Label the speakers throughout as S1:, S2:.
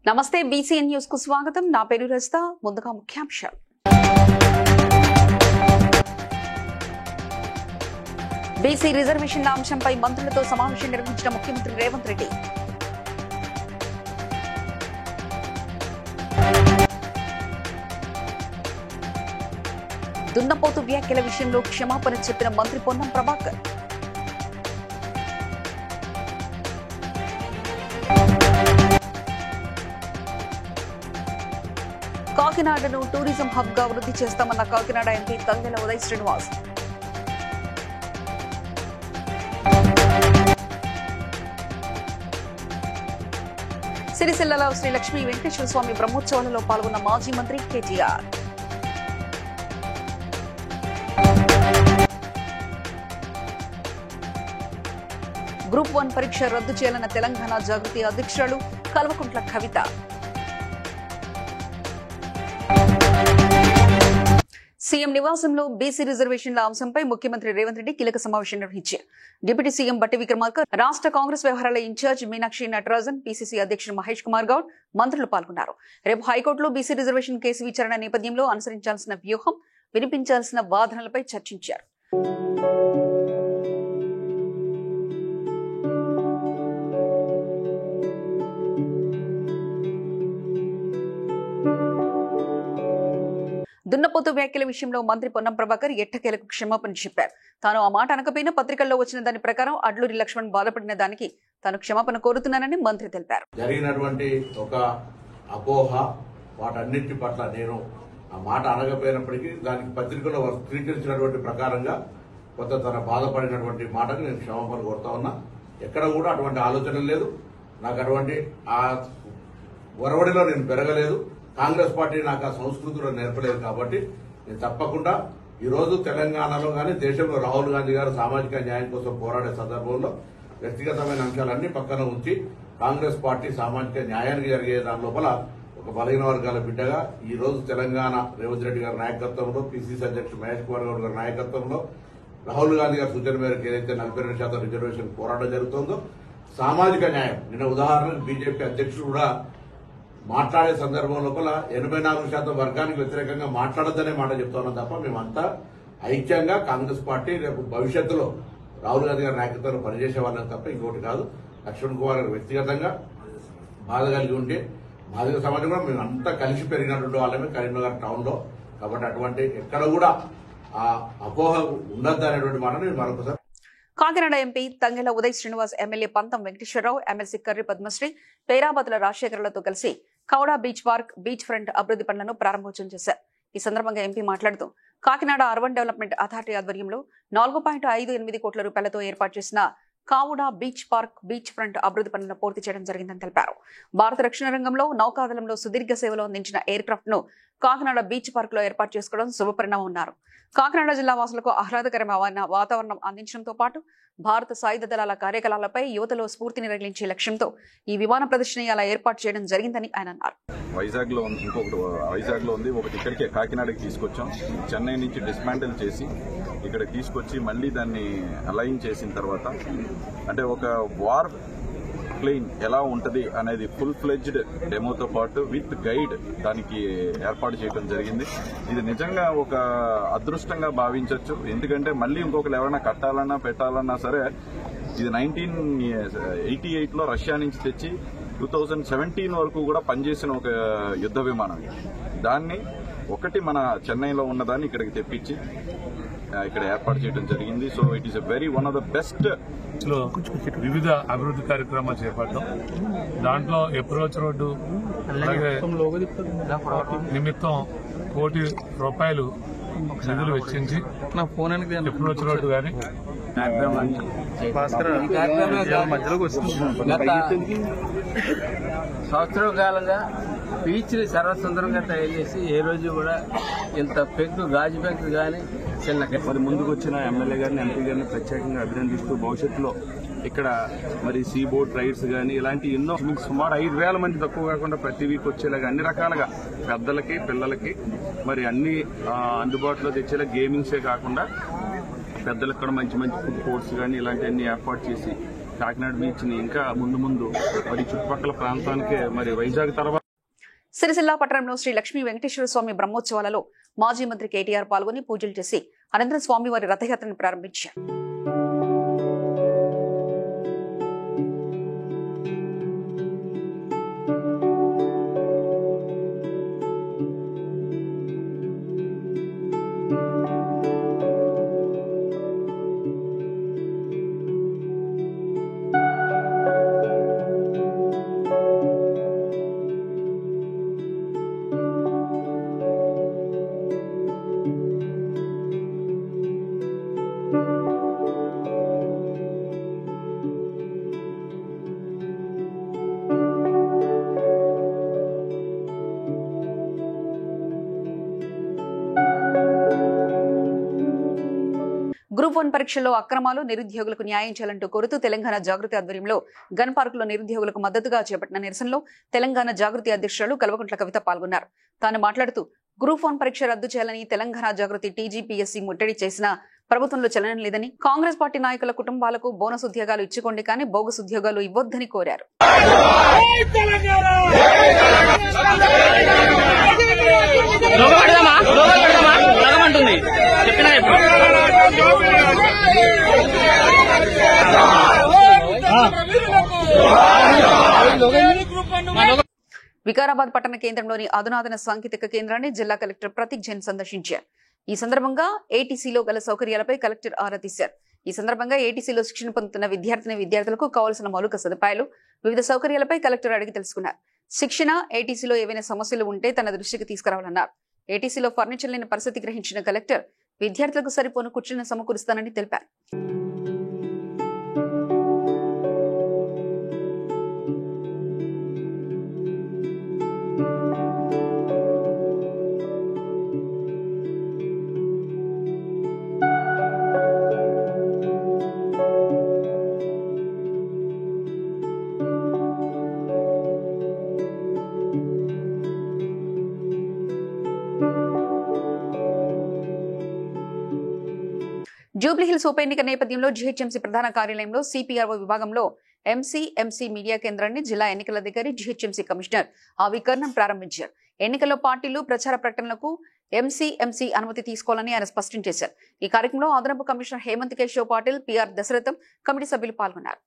S1: నమస్తే BCN news కు స్వాగతం. నా పేరు రజిత. ముందుగా ముఖ్యాంశాలు. బీసీ రిజర్వేషన్ల అంశంపై మంత్రులతో సమావేశం నిర్వహించిన ముఖ్యమంత్రి రేవంత్ రెడ్డి. దున్నపోతు వ్యాఖ్యల విషయంలో క్షమాపణ చెప్పిన మంత్రి పొన్నం ప్రభాకర్. కాకినాడను టూరిజం హబ్ గా వృద్ధి చేస్తామన్న కాకినాడ ఎంపీ తంగెల ఉదయ్ శ్రీనివాస్. సిరిసిల్లలో శ్రీ లక్ష్మీ వెంకటేశ్వర స్వామి బ్రహ్మోత్సవాలలో పాల్గొన్న మాజీ మంత్రి కేటీఆర్. గ్రూప్ 1 పరీక్ష రద్దు చేయాలన్న తెలంగాణ జాగృతి అధ్యక్షురాలు కల్వకుంట్ల కవిత. సీఎం నివాసంలో బీసీ రిజర్వేషన్ల అంశంపై ముఖ్యమంత్రి రేవంత్ రెడ్డి కీలక సమావేశం నిర్వహించారు. డిప్యూటీ సీఎం బట్టి విక్రమార్క, రాష్ట్ర కాంగ్రెస్ వ్యవహారాల ఇన్ఛార్జ్ మీనాక్షి నటరాజన్, పీసీసీ అధ్యక్షుడు మహేష్ కుమార్ గౌడ్ మంత్రులు పాల్గొన్నారు. రేపు హైకోర్టులో బీసీ రిజర్వేషన్ కేసు విచారణ నేపథ్యంలో అనుసరించాల్సిన వ్యూహం, వినిపించాల్సిన వాదనలపై చర్చించారు. దున్నపోతు వ్యాఖ్యల విషయంలో మంత్రి పొన్నం ప్రభాకర్ ఎట్టకేలకు క్షమాపణ చెప్పారు. తాను ఆ మాట అనకపోయినా పత్రికల్లో వచ్చిన దాని ప్రకారం అడ్లూరి లక్ష్మణ్ బాధపడిన దానికి తాను క్షమాపణ కోరుతున్నానని మంత్రి తెలిపారు.
S2: జరిగినటువంటి ఒక అపోహ వాటన్నిటి పట్ల నేను ఆ మాట అనకపోయినప్పటికీ దానికి పత్రికలో స్వీకరించినటువంటి ప్రకారంగా కొంత తన బాధపడినటువంటి మాటకు నేను క్షమాపణ కోరుతా ఉన్నా. ఎక్కడ కూడా అటువంటి ఆలోచన లేదు. నాకు అటువంటి ఆ ఒరవడిలో నేను పెరగలేదు. కాంగ్రెస్ పార్టీ నాకు ఆ సంస్కృతిలో నేర్పలేదు. కాబట్టి నేను తప్పకుండా ఈ రోజు తెలంగాణలో కానీ దేశంలో రాహుల్ గాంధీ గారు సామాజిక న్యాయం కోసం పోరాడే సందర్భంలో వ్యక్తిగతమైన అంశాలన్నీ పక్కన ఉంచి కాంగ్రెస్ పార్టీ సామాజిక న్యాయానికి జరిగే దాని లోపల ఒక బలహీన వర్గాల బిడ్డగా ఈ రోజు తెలంగాణ రేవంత్ రెడ్డి గారి నాయకత్వంలో, పీసీసీ అధ్యక్షుడు మహేష్ కుమార్ గౌడ్ గారి నాయకత్వంలో, రాహుల్ గాంధీ గారి సూచన మేరకు ఏదైతే 42% రిజర్వేషన్ పోరాటం జరుగుతుందో సామాజిక న్యాయం, నిన్న ఉదాహరణకు బీజేపీ అధ్యక్షుడు కూడా మాట్లాడే సందర్భం లోపల 84% వర్గానికి వ్యతిరేకంగా మాట్లాడద్దనే మాట చెప్తున్నాం తప్ప మేమంతా ఐక్యంగా కాంగ్రెస్ పార్టీ రేపు భవిష్యత్తులో రాహుల్ గాంధీ గారి నాయకత్వంలో పనిచేసే వాళ్ళని తప్ప ఇంకోటి కాదు. లక్ష్మణ్ కుమార్ గారు వ్యక్తిగతంగా బాధ కలిగి ఉంటే బాధిత సమాజం కూడా మేము అంతా కలిసి పెరిగినటువంటి వాళ్ళమే కరీంనగర్ టౌన్ లో. కాబట్టి అటువంటి ఎక్కడ కూడా ఆ అపోహ ఉండద్దు అనేటువంటి మాట నేను మరొకసారి.
S1: కాకినాడ ఎంపీ తంగెల ఉదయ్ శ్రీనివాస్, ఎమ్మెల్యే పంతం వెంకటేశ్వరరావు, ఎమ్మెల్సీ కర్రి పద్మశ్రీ, పేరాబతుల రాజశేఖర్లతో కలిసి కౌడా బీచ్ పార్క్, బీచ్ ఫ్రంట్ అభివృద్ధి పనులను ప్రారంభోత్సవం చేశారు. ఈ సందర్భంగా ఎంపీ మాట్లాడుతూ కాకినాడ అర్బన్ డెవలప్మెంట్ అథారిటీ ఆధ్వర్యంలో 4.58 కోట్ల రూపాయలతో ఏర్పాటు చేసిన కావుడా బీచ్ పార్క్, బీచ్ ఫ్రంట్ అభివృద్ధి పనులను పూర్తి చేయడం జరిగిందని తెలిపారు. భారత రక్షణ రంగంలో నౌకాదళంలో సుదీర్ఘ సేవలు అందించిన ఎయిర్ క్రాఫ్ట్ ను కాకినాడ బీచ్ పార్క్ లో ఏర్పాటు చేసుకోవడం శుభపరిణామం అన్నారు. కాకినాడ జిల్లా వాసులకు ఆహ్లాదకరమైన వాతావరణం అందించడంతో పాటు భారత సాయుధ దళాల కార్యకలాపాలపై యువతలో స్ఫూర్తిని రగిలించే లక్ష్యంతో ఈ విమాన ప్రదర్శన ఏర్పాటు చేయడం జరిగిందని ఆయన అన్నారు.
S3: వైజాగ్ లో ఉంది, ఒకటి ఇక్కడికే కాకినాడకి తీసుకొచ్చాం. చెన్నై నుంచి డిస్మాంటిల్ చేసి ఇక్కడ తీసుకొచ్చి మళ్లీ దాన్ని అలైన్ చేసిన తర్వాత అంటే ఒక వార్ ప్లేన్ ఎలా ఉంటది అనేది ఫుల్ ఫ్లెడ్జ్డ్ డెమోతో పాటు విత్ గైడ్ దానికి ఏర్పాటు చేయడం జరిగింది. ఇది నిజంగా ఒక అదృష్టంగా భావించవచ్చు. ఎందుకంటే మళ్ళీ ఇంకొకరు ఎవరైనా కట్టాలన్నా పెట్టాలన్నా సరే ఇది 1988లో రష్యా నుంచి తెచ్చి 2017 వరకు కూడా పనిచేసిన ఒక యుద్ధ విమానం. దాన్ని ఒకటి మన చెన్నైలో ఉన్నదాన్ని ఇక్కడికి తెప్పించి ఇక్కడ ఏర్పాటు చేయడం జరిగింది. So it is one of the best.
S4: వివిధ అభివృద్ధి కార్యక్రమాలు చేపట్టాం. దాంట్లో అప్రోచ్ రోడ్డు నిమిత్తం ₹1 కోటి నిధులు వెచ్చించి అప్రోచ్ రోడ్డు గాని
S5: మధ్యలోకి వస్తుంది. సంవత్సరం కాలంగా బీచ్ ని సర్వసుందరంగా తయారు చేసి ఏ రోజు కూడా ఇంత పెంకు గాజు పెంకు కానీ చిన్న
S6: మరి ముందుకు వచ్చిన ఎమ్మెల్యే గారిని, ఎంపీ గారిని ప్రత్యేకంగా అభినందిస్తూ భవిష్యత్తులో ఇక్కడ మరి సీ బోట్ రైడ్స్ కానీ ఇలాంటి ఎన్నో సుమారు 5,000 మంది తక్కువ కాకుండా ప్రతి వీక్ వచ్చేలాగా అన్ని రకాలుగా పెద్దలకి పిల్లలకి మరి అన్ని అందుబాటులో తెచ్చేలా గేమింగ్సే కాకుండా పెద్దలకు కూడా మంచి మంచి ఫుడ్ కోర్ట్స్ కానీ ఇలాంటివన్నీ ఏర్పాటు చేసి కాకినాడ బీచ్ ని ఇంకా ముందు మరి చుట్టుపక్కల ప్రాంతానికే మరి వైజాగ్ తర్వాత
S1: సిరిసిల్ల పట్టణంలో శ్రీ లక్ష్మీ వెంకటేశ్వర స్వామి బ్రహ్మోత్సవాలలో మాజీ మంత్రి కేటీఆర్ పాల్గొని పూజలు చేసి అనంతరం స్వామివారి రథయాత్రను ప్రారంభించారు. గ్రూప్ 1 పరీక్షల్లో అక్రమాలు, నిరుద్యోగులకు న్యాయం చేయాలంటూ కోరుతూ తెలంగాణ జాగృతి ఆధ్వర్యంలో గన్ పార్కులో నిరుద్యోగులకు మద్దతుగా చేపట్టిన నిరసనలో తెలంగాణ జాగృతి అధ్యక్షురాలు కల్వకుంట్ల కవిత పాల్గొన్నారు. తాను మాట్లాడుతూ గ్రూప్ 1 పరీక్ష రద్దు చేయాలని తెలంగాణ జాగృతి టీజీపీఎస్సీ ముట్టడి చేసిన ప్రభుత్వంలో చలనం లేదని, కాంగ్రెస్ పార్టీ నాయకుల కుటుంబాలకు బోనస్ ఉద్యోగాలు ఇచ్చుకోండి కానీ బోగస్ ఉద్యోగాలు ఇవ్వొద్దని కోరారు. వికారాబాద్ పట్టణ కేంద్రంలోని అధునాతన సాంకేతిక కేంద్రాన్ని జిల్లా కలెక్టర్ ప్రతీక్ జైన్ సందర్శించారు. ఈ సందర్భంగా ఏటీసీలో గల సౌకర్యాలపై కలెక్టర్ ఆరా తీశారు. ఈ సందర్భంగా ఏటీసీలో శిక్షణ పొందుతున్న విద్యార్థులకు కావాల్సిన మౌలిక సదుపాయాలు, వివిధ సౌకర్యాలపై కలెక్టర్ అడిగి తెలుసుకున్నారు. శిక్షణ, ఏటీసీలో ఏవైనా సమస్యలు ఉంటే తన దృష్టికి తీసుకురావాలన్నారు. ఏటీసీలో ఫర్నిచర్ లేని పరిస్థితి గ్రహించిన కలెక్టర్ విద్యార్థులకు సరిపోను కుర్చీలను సమకూరుస్తానని తెలిపారు. జూబ్లీహిల్స్ ఉప ఎన్నిక నేపథ్యంలో జీహెచ్ఎంసీ ప్రధాన కార్యాలయంలో సిపిఆర్ఓ విభాగంలో ఎంసీ మీడియా కేంద్రాన్ని జిల్లా ఎన్నికల అధికారి జీహెచ్ఎంసీ కమిషనర్ ఆవి కర్ణన్ ప్రారంభించారు. ఎన్నికల్లో పార్టీలు ప్రచార ప్రకటనలకు ఎంసీ అనుమతి తీసుకోవాలని ఆయన స్పష్టం చేశారు. ఈ కార్యక్రమంలో అదనపు commissioner Hemant Keshav Patil, PR Dasaratham, committee సభ్యులు పాల్గొన్నారు.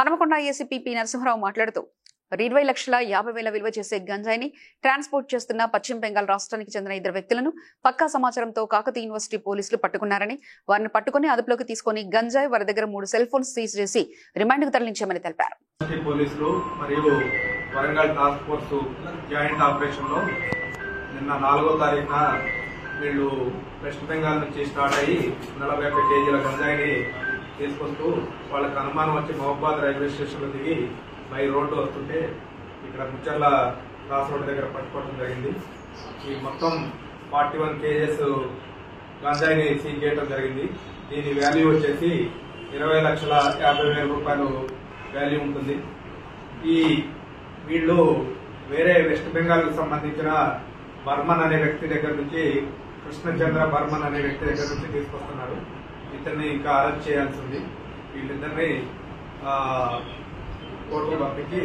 S1: హనుమకొండ ఏసీపీ పి నరసింహరావు మాట్లాడుతూ 20,50,000 విలువ చేసే గంజాయిని ట్రాన్స్పోర్ట్ చేస్తున్న పశ్చిమ బెంగాల్ రాష్ట్రానికి చెందిన 2 వ్యక్తులను పక్కా సమాచారంతో కాకతీయ యూనివర్సిటీ పోలీసులు పట్టుకున్నారని, వారిని పట్టుకుని అదుపులోకి తీసుకుని గంజాయి, వారి దగ్గర 3 సెల్ ఫోన్స్ సీజ్ చేసి రిమాండ్కు తరలించామని తెలిపారు.
S7: పోలీసులు మరియు Warangal task force joint operation లో నిన్న 4వ తారీఖున వీళ్ళు వెస్ట్ బెంగాల్ నుంచి స్టార్ట్ అయ్యి 41 కేజీల గంజాయిని తీసుకొస్తూ వాళ్ళకి అనుమానం వచ్చి మహబాద్ రైల్వే స్టేషన్ లో దిగి బై రోడ్డు వస్తుంటే ఇక్కడ ముచ్చర్ల క్రాస్ రోడ్ దగ్గర పట్టుకోవడం జరిగింది. ఈ మొత్తం 41 కేజెస్ గంజాయిని సీజ్ చేయడం జరిగింది. దీని వాల్యూ వచ్చేసి 20,50,000 రూపాయలు వాల్యూ ఉంటుంది. ఈ వీళ్ళు వేరే వెస్ట్ బెంగాల్ కు సంబంధించిన బర్మన్ అనే వ్యక్తి దగ్గర నుంచి, కృష్ణచంద్ర బర్మన్ అనే వ్యక్తి దగ్గర నుంచి తీసుకొస్తున్నారు. ఇతన్ని ఇంకా అరెస్ట్ చేయాల్సి ఉంది. వీళ్ళిద్దరిని కోర్టు పంపించి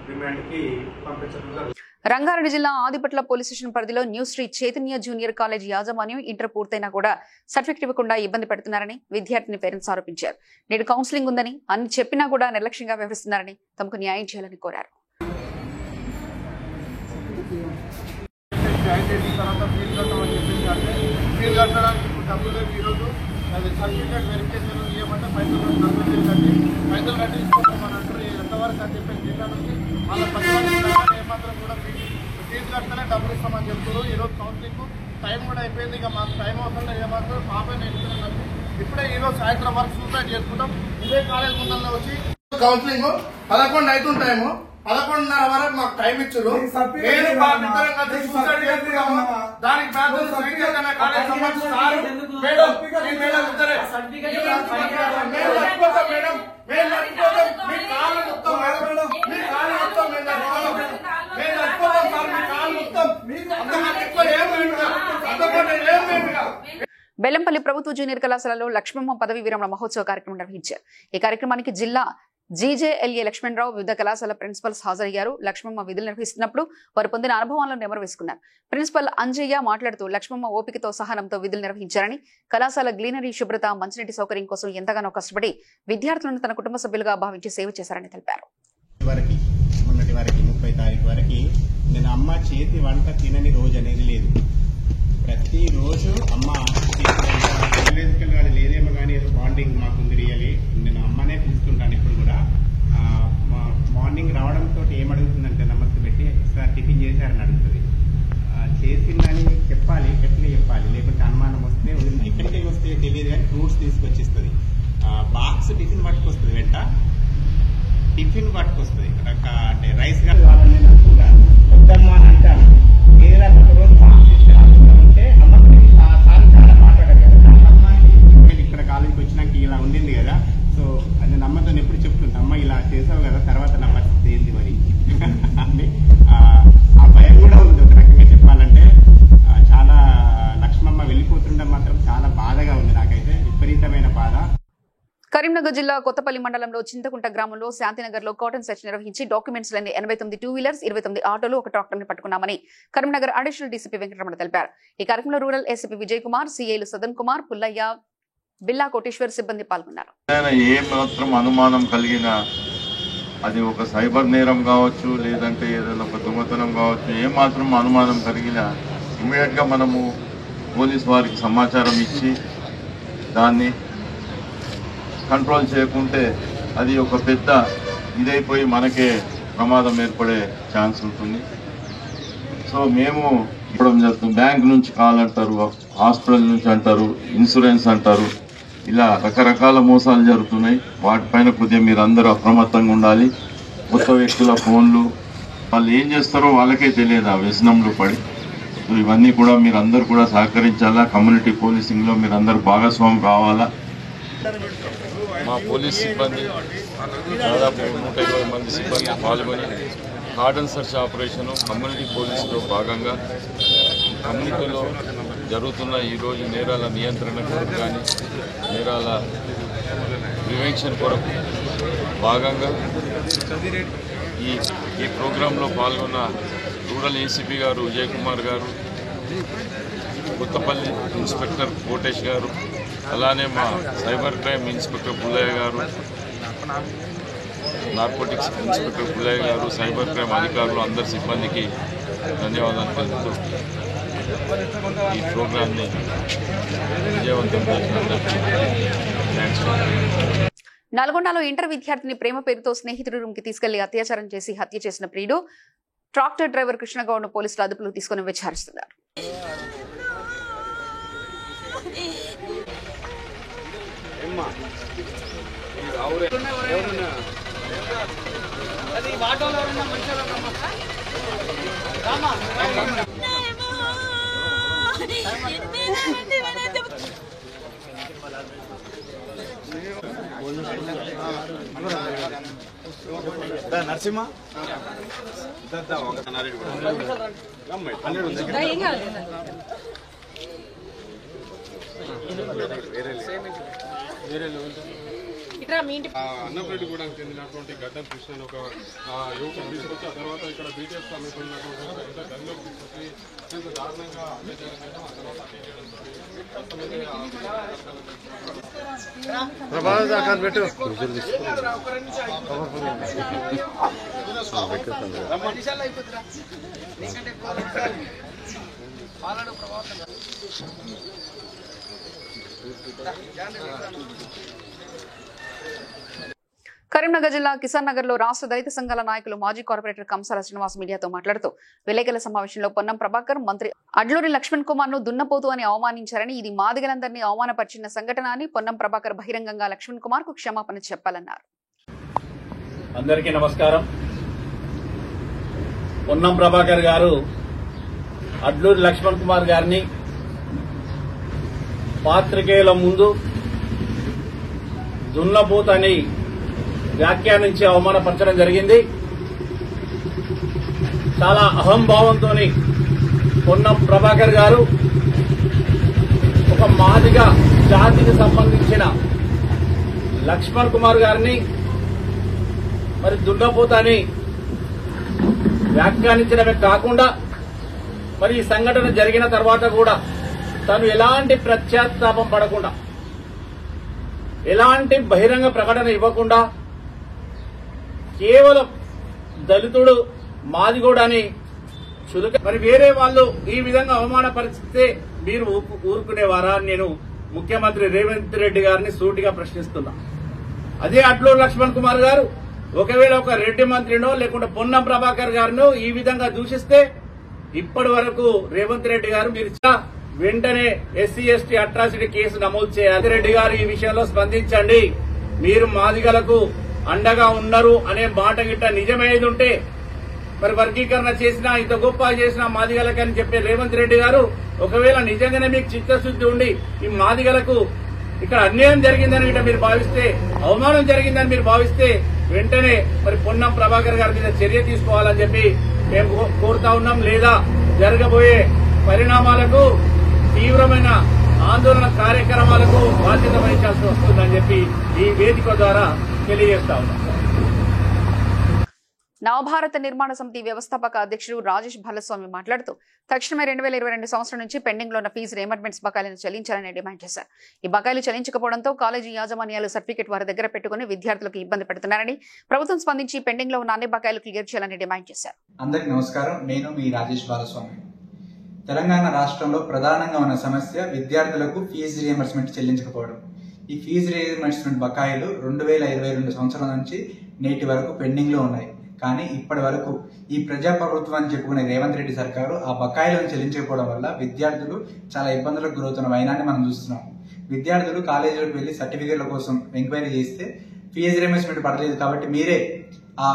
S7: రిమాండ్ కి పంపించడం జరుగుతుంది.
S1: రంగారెడ్డి జిల్లా ఆదిపట్ల పోలీస్ స్టేషన్ పరిధిలో new Sri Chaitanya junior college యాజమాన్యం ఇంటర్ పూర్తయినా కూడా సర్టిఫికెట్ ఇవ్వకుండా ఇబ్బంది పెడుతున్నారని విద్యార్థిని పేరెంట్స్ ఆరోపించారు. నేడు కౌన్సిలింగ్ ఉందని అన్ని చెప్పినా కూడా నిర్లక్ష్యంగా వ్యవహరిస్తున్నారని, తమకు న్యాయం చేయాలని కోరారు.
S8: సర్టిఫికేట్ వెరిఫికేషన్ ఇవ్వమంటే పైసలు కట్టి తీసుకోమని ఎంతవరకు అని చెప్పేసి జిల్లా నుంచి వాళ్ళ పది ఏమాత్రం కూడా ఫీజు కడితేనే డబ్బులు ఇస్తామని చెప్తారు. ఈరోజు కౌన్సిలింగ్ టైం కూడా అయిపోయింది. ఇక మాకు టైం అవసరం ఏమాత్రం పాప నేర్చుకున్నాను. ఇప్పుడే ఈరోజు సాయంత్రం వరకు సూసైడ్ చేసుకుంటాం. ఇదే కాలేజ్ ముందర వచ్చి కౌన్సిలింగ్ 11 అవుతుంది టైము. 11:30 వరకు మాకు టైం ఇచ్చారు. నేను బాధ్యతగా సూసైడ్ చేసుకున్నాము. దానికి బాధ్యత శ్రీచైతన్య కాలేజ్ సంబంధించిన సారు మేడం ఇద్దరే మేము నడిపోతాం మేడం, మేము నడిపోతాం. మీ కాళ్ళు మొత్తం మేడం, మీ కాళ్ళు మొత్తం మేము నడిపోతాం సార్. మీ కాళ్ళు మొత్తం అంతకంటే ఎక్కువ ఏం మేముగా, అంతకంటే ఏం మేముగా.
S1: బెల్లంపల్లి ప్రభుత్వ జూనియర్ కళాశాలలో లక్ష్మమ్మ పదవి విరమణ మహోత్సవ కార్యక్రమం నిర్వహించారు. ఈ కార్యక్రమానికి జిల్లా జీజేఎల్ఏ లక్ష్మణరావు వివిధ కళాశాల ప్రిన్సిపల్స్ హాజరయ్యారు. లక్ష్మమ్మ విధులు నిర్వహిస్తున్నప్పుడు వారు పొందిన అనుభవాలను నెమరు వేసుకున్నారు. ప్రిన్సిపల్ అంజయ్య మాట్లాడుతూ లక్ష్మమ్మ ఓపికతో సహనంతో విధులు నిర్వహించారని, కళాశాల గ్లీనరీ శుభ్రత మంచినీటి సౌకర్యం కోసం ఎంతగానో కష్టపడి విద్యార్థులను తన కుటుంబ సభ్యులుగా భావించి సేవ చేశారని తెలిపారు.
S9: మొన్నటి వరకు 30 తారీఖు వరకు నేను అమ్మ చేతి వంట తినని రోజు అనేది లేదు. ప్రతిరోజు అమ్మ లేదేమో కానీ ఏదో బాండింగ్ మాకు ఉంది. రియలీ నేను అమ్మనే పిలుస్తుంటాను ఇప్పుడు కూడా. మార్నింగ్ రావడంతో ఏమడుగుతుందంటే నమస్తే పెట్టి సార్ టిఫిన్ చేశారని అడుగుతుంది. చేసిందని చెప్పాలి, గట్టిగా చెప్పాలి, లేకుంటే అనుమానం వస్తే ఎక్కడికి వస్తే తెలియదు కానీ ఫ్రూట్స్ తీసుకొచ్చిస్తుంది. బాక్స్ టిఫిన్ పట్టుకొస్తుంది, వెంట టిఫిన్ పట్టుకొస్తుంది. అంటే రైస్ వాళ్ళని వద్దమ్మా అని అంటాను. ఏదైనా ఒక రోజు ఉంటే అమ్మకి సార్ చాలా మాట్లాడారు కదా, ఇక్కడ కాలేజీకి వచ్చినాక ఇలా ఉండింది కదా. సో నేను అమ్మతో ఎప్పుడు చెప్తుంటా, అమ్మ ఇలా చేసావు కదా, తర్వాత నా పరిస్థితి ఏంది మరి అని. ఆ భయం కూడా ఉంది ఒక రకంగా చెప్పాలంటే. చాలా లక్ష్మమ్మ వెళ్ళిపోతుండడం మాత్రం చాలా బాధగా ఉంది నాకైతే, విపరీతమైన బాధ.
S1: కరీంనగర్ జిల్లా కొత్తపల్లి మండలంలో చింతకుంట గ్రామంలో శాంతినగర్ లో కాటన్ సెర్చ్ నిర్వహించి డాక్యుమెంట్స్ లేని 89 టూ వీలర్స్, 29 ఆటోలు, ఒక ట్రాక్టర్ ని పట్టుకున్నామని కరీంనగర్ అడిషనల్ డీసీపీ వెంకటరమణ తెలిపారు. ఈ కార్యక్రమంలో రూరల్ ఏసీపీ విజయ్ కుమార్, సీఐలు సదన్ కుమార్, పుల్లయ్య, బిల్లా కోటేశ్వర్ సిబ్బంది పాల్గొన్నారు.
S10: ఏ మాత్రం అనుమానం కలిగిన, అది ఒక సైబర్ నేరం కావచ్చు, లేదంటే ఏదైనా ఒక దొంగతనం కావచ్చు, ఏ మాత్రం అనుమానం కలిగిన ఇమీడియట్ గా మనము పోలీస్ వారికి సమాచారం ఇచ్చి దాన్ని కంట్రోల్ చేయకుంటే అది ఒక పెద్ద ఇదైపోయి మనకే ప్రమాదం ఏర్పడే ఛాన్స్ ఉంటుంది. సో మేము ఇప్పుడు జరుగుతుంది, బ్యాంక్ నుంచి కాల్ అంటారు, హాస్పిటల్ నుంచి అంటారు, ఇన్సూరెన్స్ అంటారు, ఇలా రకరకాల మోసాలు జరుగుతున్నాయి. వాటిపైన కొద్దిగా మీరు అందరూ అప్రమత్తంగా ఉండాలి. కొత్త వ్యక్తుల ఫోన్లు వాళ్ళు ఏం చేస్తారో వాళ్ళకే తెలియదు, ఆ వ్యసనంలో పడి. సో ఇవన్నీ కూడా మీరు అందరూ కూడా సహకరించాలా. కమ్యూనిటీ పోలీసింగ్లో మీరు అందరూ భాగస్వామి కావాలా.
S3: మా పోలీస్ సిబ్బంది దాదాపు 120 మంది సిబ్బంది పాల్గొని కార్డన్ సెర్చ్ ఆపరేషను కమ్యూనిటీ పోలీసులో భాగంగా కమ్యూనిటీలో జరుగుతున్న ఈరోజు నేరాల నియంత్రణ కొరకు కానీ నేరాల ప్రివెన్షన్ కొరకు భాగంగా ఈ ప్రోగ్రాంలో పాల్గొన్న రూరల్ ఏసీపీ గారు విజయ్ కుమార్ గారు, కొత్తపల్లి ఇన్స్పెక్టర్ కోటేష్ గారు, అలానే మా సైబర్ క్రైమ్ ఇన్స్పెక్టర్ పుల్లయ్య గారు, నార్కోటిక్స్ ఇన్స్పెక్టర్ పుల్లయ్య గారు, సైబర్ క్రైమ్ అధికారులు, అందరి సిబ్బందికి ధన్యవాదాలు తెలుపుతూ ఈ ప్రోగ్రామ్ని విజయవంతం చేసినందుకు థ్యాంక్స్.
S1: నల్గొండలో ఇంటర్ విద్యార్థిని ప్రేమ పేరుతో స్నేహితుడి రూమ్ కి తీసుకెళ్లి అత్యాచారం చేసి హత్య చేసిన ప్రియుడు ట్రాక్టర్ డ్రైవర్ కృష్ణగౌడ్ను పోలీసులు అదుపులోకి తీసుకుని విచారిస్తున్నారు.
S6: నరసింహ అన్నపరెడ్డి కూడా చెందినటువంటి గడ్డం కృష్ణ ఒక యువకుడు తీసుకొచ్చి ఆ తర్వాత ఇక్కడ బీటెక్ సమీపంలో గదిలోకి తీసుకొచ్చి దారుణంగా
S1: కరీంనగర్ జిల్లా కిసాన్ నగర్ లో రాష్ట్ర దళిత సంఘాల నాయకులు మాజీ కార్పొరేటర్ కంసాల శ్రీనివాస్ మీడియాతో మాట్లాడుతూ విలేకరుల సమావేశంలో పొన్నం ప్రభాకర్, మంత్రి అడ్లూరి లక్ష్మణ్ కుమార్ ను దున్నపోతు అని అవమానించారని, ఇది మాదిగలందరినీ అవమానపరిచిన సంఘటన అని పొన్నం ప్రభాకర్ బహిరంగంగా లక్ష్మణ్ కుమార్ కు క్షమాపణ చెప్పాలన్నారు.
S11: అందరికీ నమస్కారం.
S5: పొన్నం ప్రభాకర్ గారు అడ్లూరి లక్ష్మణ్ కుమార్ గారిని పాత్రికేయుల ముందు దున్నపోతని వ్యాఖ్యానించి అవమానపరచడం జరిగింది. చాలా అహంభావంతో పొన్నం ప్రభాకర్ గారు ఒక మాదిగ జాతికి సంబంధించిన లక్ష్మణ్ కుమార్ గారిని మరి దున్నపోతని వ్యాఖ్యానించడమే కాకుండా మరి ఈ సంఘటన జరిగిన తర్వాత కూడా తను ఎలాంటి ప్రత్యాత్తాపం పడకుండా, ఎలాంటి బహిరంగ ప్రకటన ఇవ్వకుండా కేవలం దళితుడు మాదిగోడని చులక మరి వేరే వాళ్ళు ఈ విధంగా అవమానపరిస్తే మీరు ఊరుకునేవారా అని నేను ముఖ్యమంత్రి రేవంత్ రెడ్డి గారిని సూటిగా ప్రశ్నిస్తున్నా. అదే అడ్లూరి లక్ష్మణ్ కుమార్ గారు ఒకవేళ ఒక రెడ్డి మంత్రినో లేకుంటే పొన్నం ప్రభాకర్ గారినో ఈ విధంగా దూషిస్తే ఇప్పటి వరకు రేవంత్ రెడ్డి గారు మీరు వెంటనే ఎస్సీ ఎస్టీ అట్రాసిటీ కేసు నమోదు చేయాలి. రెడ్డి గారు ఈ విషయంలో స్పందించండి. మీరు మాదిగలకు అండగా ఉన్నారు అనే మాట గిట్ట నిజమేది ఉంటే మరి వర్గీకరణ చేసినా ఇంత గొప్ప చేసినా మాదిగలకని చెప్పే రేవంత్ రెడ్డి గారు ఒకవేళ నిజంగానే మీకు చిత్తశుద్ధి ఉండి ఈ మాదిగలకు ఇక్కడ అన్యాయం జరిగిందని గిట్ట మీరు భావిస్తే, అవమానం జరిగిందని మీరు భావిస్తే వెంటనే మరి పొన్నం ప్రభాకర్ గారి మీద చర్య తీసుకోవాలని చెప్పి మేము కోరుతా ఉన్నాం. లేదా జరగబోయే పరిణామాలకు తీవ్రమైన ఆందోళన కార్యక్రమాలకు బాధ్యత వహించాల్సి వస్తుందని చెప్పి ఈ వేదిక ద్వారా తెలియజేస్తా ఉన్నాం.
S1: నవభారత నిర్మాణ సమితి వ్యవస్థాపక అధ్యక్షుడు రాజేష్ భల్లస్వామి మాట్లాడుతూ తక్షణమే 2022 సంవత్సరం నుంచి పెండింగ్ లో ఉన్న ఫీజు రియంబర్స్మెంట్స్ బకాయిలను చెల్లించాలని డిమాండ్ చేశారు. ఈ బకాయిలు చెల్లించకపోవడంతో కాలేజీ యాజమాన్యాలు సర్టిఫికెట్ వారి దగ్గర పెట్టుకుని విద్యార్థులకు ఇబ్బంది పెడుతున్నారని ప్రభుత్వం స్పందించి పెండింగ్ లో ఉన్న అన్ని బకాయిలు క్లియర్ చేయాలని డిమాండ్ చేశారు.
S11: అందరికీ నమస్కారం. నేను మీ రాజేష్ భల్లస్వామి. తెలంగాణ రాష్ట్రంలో ప్రధానంగా ఉన్న సమస్య విద్యార్థులకు ఫీజు రియంబర్స్మెంట్ చెల్లించకపోవడం. ఈ ఫీజు రియంబర్స్మెంట్ బకాయిలు 2022 సంవత్సరం నుంచి నేటి వరకు పెండింగ్ లో ఉన్నాయి. కానీ ఇప్పటి వరకు ఈ ప్రజాప్రభుత్వాన్ని చెప్పుకునే రేవంత్ రెడ్డి సర్కారు ఆ బకాయిలను చెల్లించకపోవడం వల్ల విద్యార్థులు చాలా ఇబ్బందులకు గురవుతున్న వైనాన్ని మనం చూస్తున్నాం. విద్యార్థులు కాలేజీలకు వెళ్లి సర్టిఫికేట్ల కోసం ఎంక్వైరీ చేస్తే ఫీజు రియంబర్స్మెంట్ పడలేదు కాబట్టి మీరే ఆ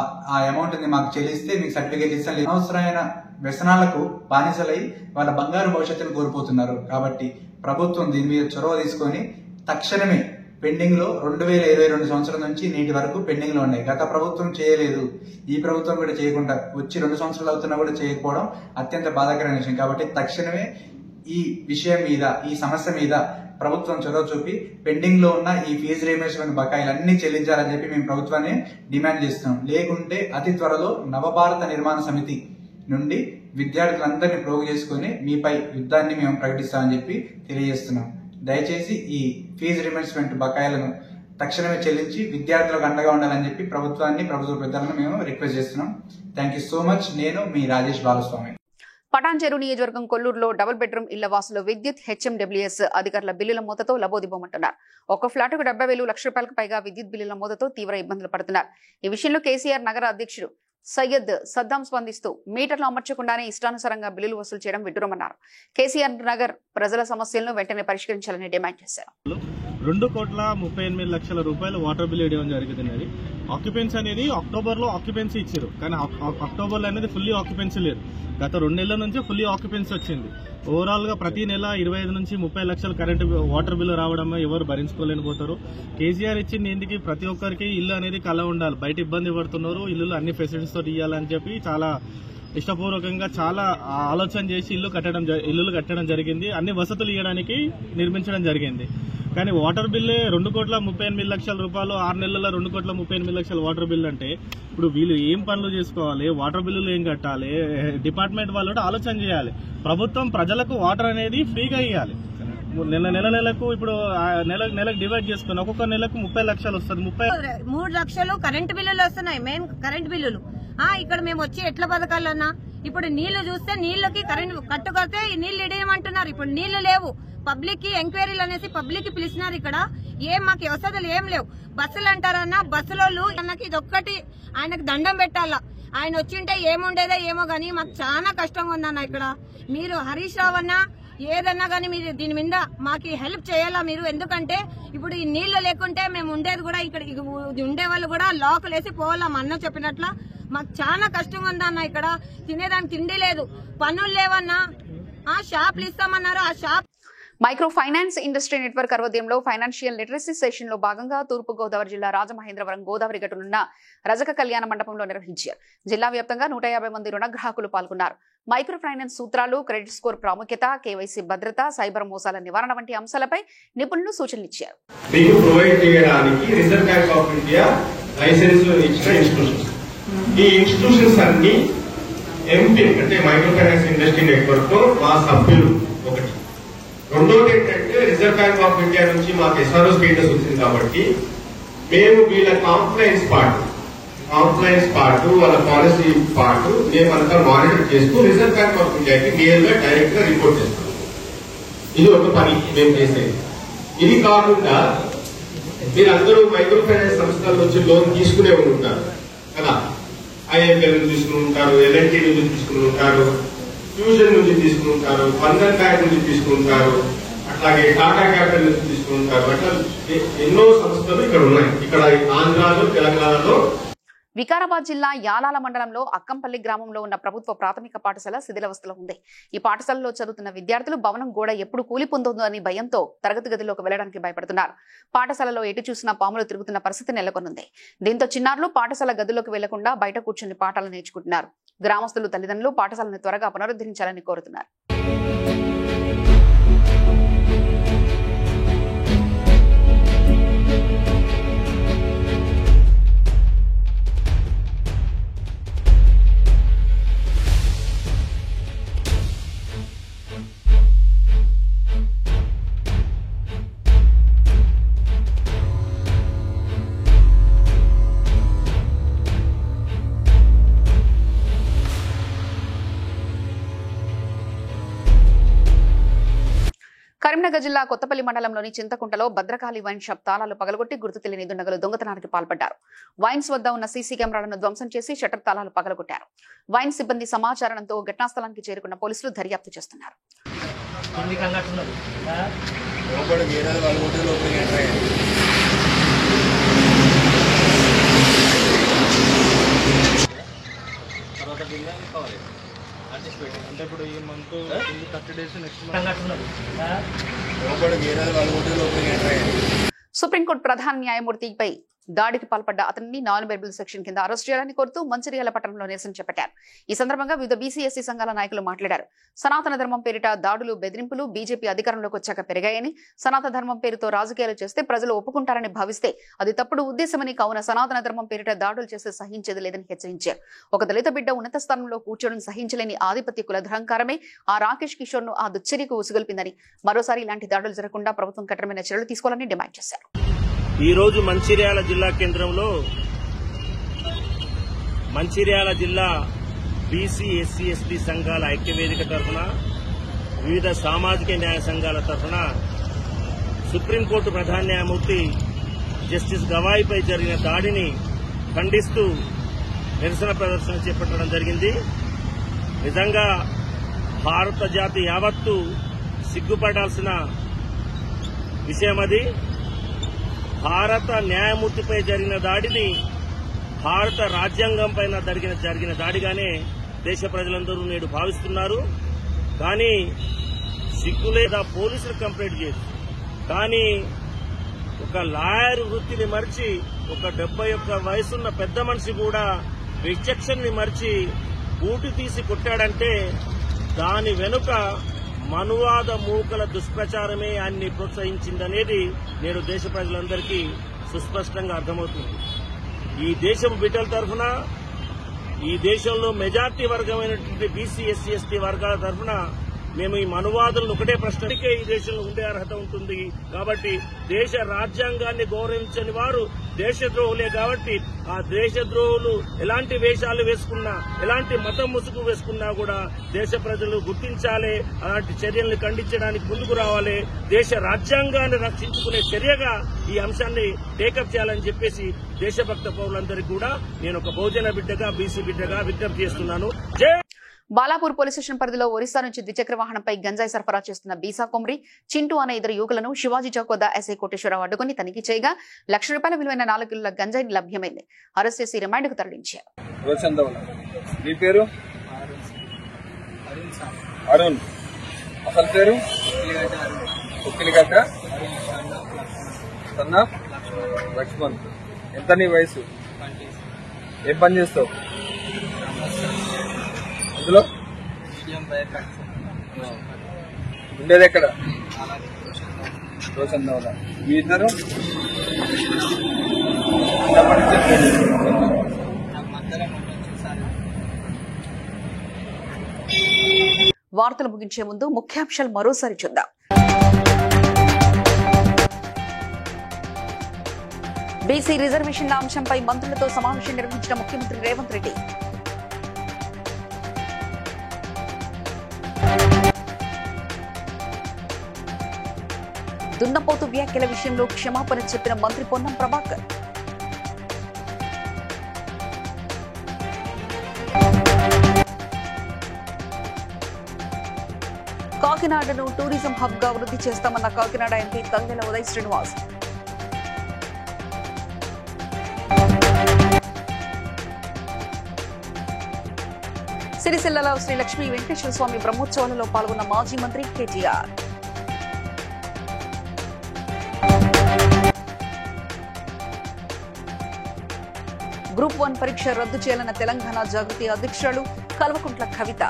S11: అమౌంట్ ని మాకు చెల్లిస్తే మీకు సర్టిఫికేట్ ఇస్తాను. అనవసరమైన వ్యసనాలకు బానిసలై వాళ్ళ బంగారు భవిష్యత్తును కోల్పోతున్నారు. కాబట్టి ప్రభుత్వం దీని మీద చొరవ తీసుకొని తక్షణమే పెండింగ్ లో 2022 సంవత్సరం నుంచి నేటి వరకు పెండింగ్ లో ఉన్నాయి. గత ప్రభుత్వం చేయలేదు, ఈ ప్రభుత్వం కూడా చేయకుండా వచ్చి 2 సంవత్సరాలు అవుతున్నా కూడా చేయకపోవడం అత్యంత బాధాకరమైన విషయం. కాబట్టి తక్షణమే ఈ విషయం మీద, ఈ సమస్య మీద ప్రభుత్వం చొరవ చూపి పెండింగ్ లో ఉన్న ఈ ఫీజు రియంబర్స్మెంట్ బకాయిలన్నీ చెల్లించాలని చెప్పి మేము ప్రభుత్వాన్ని డిమాండ్ చేస్తున్నాం. లేకుంటే అతి త్వరలో నవభారత నిర్మాణ సమితి నుండి విద్యార్థులందరినీ ప్రోగు చేసుకుని మీపై యుద్ధాన్ని మేము ప్రకటిస్తామని చెప్పి తెలియజేస్తున్నాం. దయచేసి ఈ ఫీజు రియంబర్స్మెంట్ బకాయిలను తక్షణమే చెల్లించి విద్యార్థులకు అండగా ఉండాలని చెప్పి ప్రభుత్వాన్ని, ప్రభుత్వ పెద్దలను మేము రిక్వెస్ట్ చేస్తున్నాం. Thank you so much. నేను మీ రాజేష్ బాలస్వామి.
S1: పటాన్చెరు నియోజకవర్గం కొల్లూరులో డబుల్ బెడ్రూమ్ ఇళ్ల వాసులు విద్యుత్ హెచ్ఎండబ్ల్యూఎస్ అధికారుల బిల్లుల మూతతో లబోదిబోమంటున్నారు. ఒక ఫ్లాటుకు 70,000 లక్ష రూపాయలకు పైగా విద్యుత్ బిల్లుల మూతతో తీవ్ర ఇబ్బందులు పడుతున్నారు. ఈ విషయంలో కేసీఆర్ నగర అధ్యక్షుడు సయ్యద్ సద్దాం స్పందిస్తూ మీటర్లు అమర్చకుండానే ఇష్టానుసారంగా బిల్లులు వసూలు చేయడం విడ్డూరమన్నారు. కేసీఆర్ నగర్ ప్రజల సమస్యలను వెంటనే పరిష్కరించాలని డిమాండ్ చేశారు.
S12: 2,38,00,000 రూపాయలు వాటర్ బిల్ వేయడం జరిగింది. ఆక్యుపెన్సీ అనేది అక్టోబర్లో ఆక్యుపెన్సీ ఇచ్చారు, కానీ అక్టోబర్లో అనేది ఫుల్లీ ఆక్యుపెన్సీ లేదు. గత 2 నెలల నుంచి ఫుల్లీ ఆక్యుపెన్సీ వచ్చింది. ఓవరాల్ గా ప్రతి నెల 25 నుంచి 30 లక్షలు కరెంట్ వాటర్ బిల్లు రావడం ఎవరు భరించుకోలేకపోతారు. కేసీఆర్ ఇచ్చింది ఏంటికి ప్రతి ఒక్కరికి ఇల్లు అనేది కళ ఉండాలి. బయట ఇబ్బంది పడుతున్నారు, ఇల్లు అన్ని ఫెసిలిటీస్ తో ఇవ్వాలని చెప్పి చాలా ఇష్టపూర్వకంగా చాలా ఆలోచన చేసి ఇల్లులు కట్టడం జరిగింది. అన్ని వసతులు ఇవ్వడానికి నిర్మించడం జరిగింది. కానీ వాటర్ బిల్లు 2,38,00,000 రూపాయలు 6 నెలల్లో 2,38,00,000 వాటర్ బిల్లు అంటే ఇప్పుడు వీళ్ళు ఏం పనులు చేసుకోవాలి, వాటర్ బిల్లులు ఏం కట్టాలి, డిపార్ట్మెంట్ వాళ్ళు కూడా ఆలోచన చేయాలి. ప్రభుత్వం ప్రజలకు వాటర్ అనేది ఫ్రీగా ఇవ్వాలి. నెలకు ఇప్పుడు నెలకు డివైడ్ చేసుకుని ఒక్కొక్క నెలకు 30 లక్షలు వస్తుంది.
S13: 3 లక్షలు కరెంటు బిల్లులు వస్తున్నాయి, మెయిన్ కరెంటు బిల్లులు. ఇక్కడ మేము వచ్చి ఎట్లా బతకాలన్నా? ఇప్పుడు నీళ్లు చూస్తే నీళ్లకి కరెంటు కట్టుకొస్తే నీళ్లు ఇడేయమంటున్నారు. ఇప్పుడు నీళ్లు లేవు. పబ్లిక్ కి ఎంక్వైరీలు అనేసి పబ్లిక్ కి పిలిచినారు. ఇక్కడ ఏం మాకు వసతులు ఏం లేవు. బస్సులు అంటారన్నా, బస్సులోళ్ళు అన్నకి ఇదొక్కటి ఆయనకు దండం పెట్టాలా. ఆయన వచ్చింటే ఏముండేదో ఏమో గానీ మాకు చాలా కష్టంగా ఉందన్న. ఇక్కడ మీరు హరీష్ రావు అన్న ఏదన్నా గానీ మీరు దీని మీద మాకు హెల్ప్ చేయాలా మీరు. ఎందుకంటే ఇప్పుడు ఈ నీళ్లు లేకుంటే మేము ఉండేది కూడా ఇక్కడ ఉండే వాళ్ళు కూడా లాకులు వేసి పోవాలా. మా అన్న చెప్పినట్ల మాకు చాలా కష్టంగా ఉందన్న. ఇక్కడ తినేదానికి తిండి లేదు, పనులు లేవన్నా. షాప్లు ఇస్తామన్నారు, ఆ shop
S1: micro finance industry network ఆధ్వర్యంలో ఫైనాన్షియల్ లిటరసీ సెషన్ లో భాగంగా తూర్పు గోదావరి జిల్లా రాజమహేంద్రవరం గోదావరి గట్టునున్న రజక కళ్యాణ మండపంలో నిర్వహించారు. జిల్లా వ్యాప్తంగా 150 మంది రుణగ్రాహకులు పాల్గొన్నారు. మైక్రో ఫైనాన్స్ సూత్రాలు, క్రెడిట్ స్కోర్ ప్రాముఖ్యత, కేవైసీ భద్రత, సైబర్ మోసాల నివారణ వంటి అంశాలపై నిపుణులు సూచనలు ఇచ్చారు.
S14: మీకు ప్రొవైడ్ చేయడానికి Reserve Bank of India license ఇచ్చిన ఇన్స్టిట్యూషన్స్, ఈ ఇన్స్టిట్యూషన్స్ అన్ని ఎంపిన్ అంటే మైక్రో ఫైనాన్స్ ఇండస్ట్రీ నెట్వర్క్ లో మా సభ్యులు ఒకటి. రెండోది ఏంటంటే రిజర్వ్ బ్యాంక్ ఆఫ్ ఇండియా నుంచి మాకు ఎస్ఆర్ఓ స్టేటస్ వచ్చింది కాబట్టి మేము వీళ్ళ కాంప్లైన్స్ పార్ట్ వాళ్ళ పాలసీ పార్ట్ మేమంతా మానిటర్ చేస్తూ రిజర్వ్ బ్యాంక్ ఆఫ్ ఇండియాకి నియర్ గా డైరెక్ట్ గా రిపోర్ట్ చేస్తాం. ఇది ఒక పని మేము చేసేది. ఇది కాకుండా మీరందరూ మైక్రో ఫైనాన్స్ సంస్థల నుంచి లోన్ తీసుకునే ఉంటారు కదా. ఐఎఫ్ఎల్ నుంచి తీసుకుని ఉంటారు, ఎల్ఎన్టీ నుంచి తీసుకుని ఉంటారు, ఫ్యూజన్ నుంచి తీసుకుని ఉంటారు, బంధన్ బ్యాంక్ నుంచి తీసుకుని ఉంటారు, అట్లాగే టాటా క్యాపిటల్ నుంచి తీసుకుని ఉంటారు. అట్లా ఎన్నో సంస్థలు ఇక్కడ ఉన్నాయి. ఇక్కడ ఆంధ్రాలో, తెలంగాణలో.
S1: వికారాబాద్ జిల్లా యాలాల మండలంలో అక్కంపల్లి గ్రామంలో ఉన్న ప్రభుత్వ ప్రాథమిక పాఠశాల శిథిలావస్థలో ఉంది. ఈ పాఠశాలలో చదువుతున్న విద్యార్థులు భవనం గోడ ఎప్పుడు కూలిపోతుందో అని భయంతో తరగతి గదిలోకి వెళ్లడానికి భయపడుతున్నారు. పాఠశాలలో ఎటు చూసినా పాములు తిరుగుతున్న పరిస్థితి నెలకొనుంది. దీంతో చిన్నారులు పాఠశాల గదిలోకి వెళ్లకుండా బయట కూర్చుని పాఠాలు నేర్చుకుంటున్నారు. గ్రామస్తులు, తల్లిదండ్రులు పాఠశాలను త్వరగా పునరుద్ధరించాలని కోరుతున్నారు. కరీంనగర్ జిల్లా కొత్తపల్లి మండలంలోని చింతకుంటలో భద్రకాళి వైన్ షాప్ తాళాలు పగలగొట్టి గుర్తు తెలియని దుండగులు దొంగతనానికి పాల్పడ్డారు. వైన్స్ వద్ద ఉన్న సీసీ కెమెరాలను ధ్వంసం చేసి షట్టర్ తాళాలు పగలగొట్టారు. వైన్ సిబ్బంది సమాచారంతో ఘటనా స్థలానికి చేరుకున్న పోలీసులు దర్యాప్తు చేస్తున్నారు.
S12: అంటే ఇప్పుడు ఈ మంత్ 30 days నెక్స్ట్
S1: సుప్రీంకోర్టు ప్రధాన న్యాయమూర్తిపై దాడికి పాల్పడ్డ అతన్ని నాన్ బెయిలబుల్ సెక్షన్ కింద అరెస్ట్ చేయాలని కోరుతూ మంచిర్యాల పట్టణంలో నిరసన చేపట్టారు. ఈ సందర్భంగా వివిధ బీసీ/ఎస్సీ సంఘాల నాయకులు మాట్లాడారు. సనాతన ధర్మం పేరిట దాడులు, బెదిరింపులు బీజేపీ అధికారంలోకి వచ్చాక పెరిగాయని, సనాతన ధర్మం పేరుతో రాజకీయాలు చేస్తే ప్రజలు ఒప్పుకుంటారని భావిస్తే అది తప్పుడు ఉద్దేశమని, కావున సనాతన ధర్మం పేరిట దాడులు చేస్తే సహించేది లేదని హెచ్చరించారు. ఒక దళిత బిడ్డ ఉన్నత స్థానంలో కూర్చోవడం సహించలేని ఆధిపత్య కులధరంకారమే ఆ రాకేష్ కిషోర్ ను ఆ దుశ్చర్యకు ఉసుగొల్పిందని, మరోసారి ఇలాంటి దాడులు జరగకుండా ప్రభుత్వం కఠినమైన చర్యలు తీసుకోవాలని డిమాండ్ చేశారు.
S5: ఈ రోజు మంచిర్యాల జిల్లా కేంద్రంలో మంచిర్యాల జిల్లా బీసీ/ఎస్సీ/ఎస్టీ సంఘాల ఐక్యవేదిక తరఫున, వివిధ సామాజిక న్యాయ సంఘాల తరఫున సుప్రీంకోర్టు ప్రధాన న్యాయమూర్తి జస్టిస్ గవాయిపై జరిగిన దాడిని ఖండిస్తూ నిరసన ప్రదర్శన చేపట్టడం జరిగింది. నిజంగా భారత జాతి యావత్తు సిగ్గుపడాల్సిన విషయం అది. భారత న్యాయమూర్తిపై జరిగిన దాడిని భారత రాజ్యాంగం పైన జరిగిన దాడిగానే దేశ ప్రజలందరూ నేడు భావిస్తున్నారు. కానీ సిగ్గు లేదా పోలీసులు కంప్లైంట్ చేయరు. కానీ ఒక లాయర్ వృత్తిని మరిచి, ఒక 71 వయసున్న పెద్ద మనిషి కూడా విచక్షణని మరిచి బూటు తీసి కొట్టాడంటే దాని వెనుక మనువాద మూకల దుష్ప్రచారమే ఆయన్ని ప్రోత్సహించిందనేది నేడు దేశ ప్రజలందరికీ సుస్పష్టంగా అర్థమవుతుంది. ఈ దేశం బిడ్డల తరఫున, ఈ దేశంలో మెజార్టీ వర్గమైనటువంటి బీసీ/ఎస్సీ/ఎస్టీ వర్గాల తరఫున మేము ఈ మనువాదులను ఒకటే ప్రశ్నకే ఈ దేశంలో ఉండే అర్హత ఉంటుంది. కాబట్టి దేశ రాజ్యాంగాన్ని గౌరవించని వారు దేశద్రోహులే. కాబట్టి ఆ దేశద్రోహులు ఎలాంటి వేషాలు వేసుకున్నా, ఎలాంటి మతం ముసుగు వేసుకున్నా కూడా దేశ ప్రజలు గుర్తించాలి. అలాంటి చర్యల్ని ఖండించడానికి ముందుకు రావాలి. దేశ రాజ్యాంగాన్ని రక్షించుకునే చర్యగా ఈ అంశాన్ని టేకప్ చేయాలని చెప్పేసి దేశభక్త పౌరులందరికీ కూడా నేను ఒక బహుజన బిడ్డగా, బీసీ బిడ్డగా విజ్ఞప్తి చేస్తున్నాను.
S1: బాలాపూర్ పోలీస్ స్టేషన్ పరిధిలో ఒరిస్సా నుంచి ద్విచక్ర వాహనంపై గంజాయి సరఫరా చేస్తున్న బీసా కొమ్రి, చింటూ అనే ఇద్దరు యువకులను శివాజీ చౌక్ వద్ద ఎస్ఐ కోటేశ్వరరావు అడ్డుకుని తనిఖీ చేయగా ₹1,00,000 విలువైన 4 కిలోల గంజాయి లభ్యమైంది. అరెస్ట్ చేసి రిమాండ్కు తరలించారు.
S15: అరుణ్, అసలు పేరు ఉక్కిలిగడ్డ సన్నా లక్ష్మణ్. ఎంత నీ వయసు? ఏం పని చేస్తావు? అందులో ఉండేది ఎక్కడ? రోషన్ దౌలా. మీ ఇద్దరు
S1: వార్తలు ముగించే ముందు ముఖ్యాంశాలు మరోసారి చూద్దాం. బీసీ రిజర్వేషన్ల అంశంపై మంత్రులతో సమావేశం నిర్వహించిన ముఖ్యమంత్రి రేవంత్ రెడ్డి. దున్నపోతు వ్యాఖ్యల విషయంలో క్షమాపణ చెప్పిన మంత్రి పొన్నం ప్రభాకర్. కాకినాడను టూరిజం హబ్ గా వృద్ధి చేస్తామన్న కాకినాడ ఎంపీ తంగెల ఉదయ్ శ్రీనివాస్. సిరిసిల్లలో శ్రీ లక్ష్మీ వెంకటేశ్వర స్వామి బ్రహ్మోత్సవాలలో పాల్గొన్న మాజీ మంత్రి కేటీఆర్. గ్రూప్ 1 పరీక్ష రద్దు చేయాలన్న తెలంగాణ జాగృతి అధ్యక్షురాలు కల్వకుంట్ల కవిత.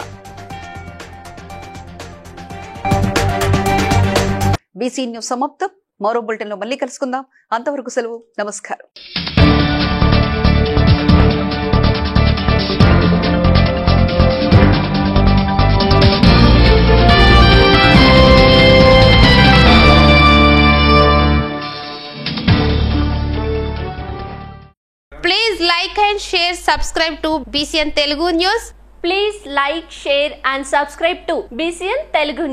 S1: బీసీ న్యూస్ సమాప్తం. మరో బులెటిన్ లో మళ్ళీ కలుసుకుందాం. అంతవరకు సెలవు. నమస్కారం.
S16: Please like and share, subscribe to BCN Telugu News.
S17: Please like, share and subscribe to BCN Telugu News.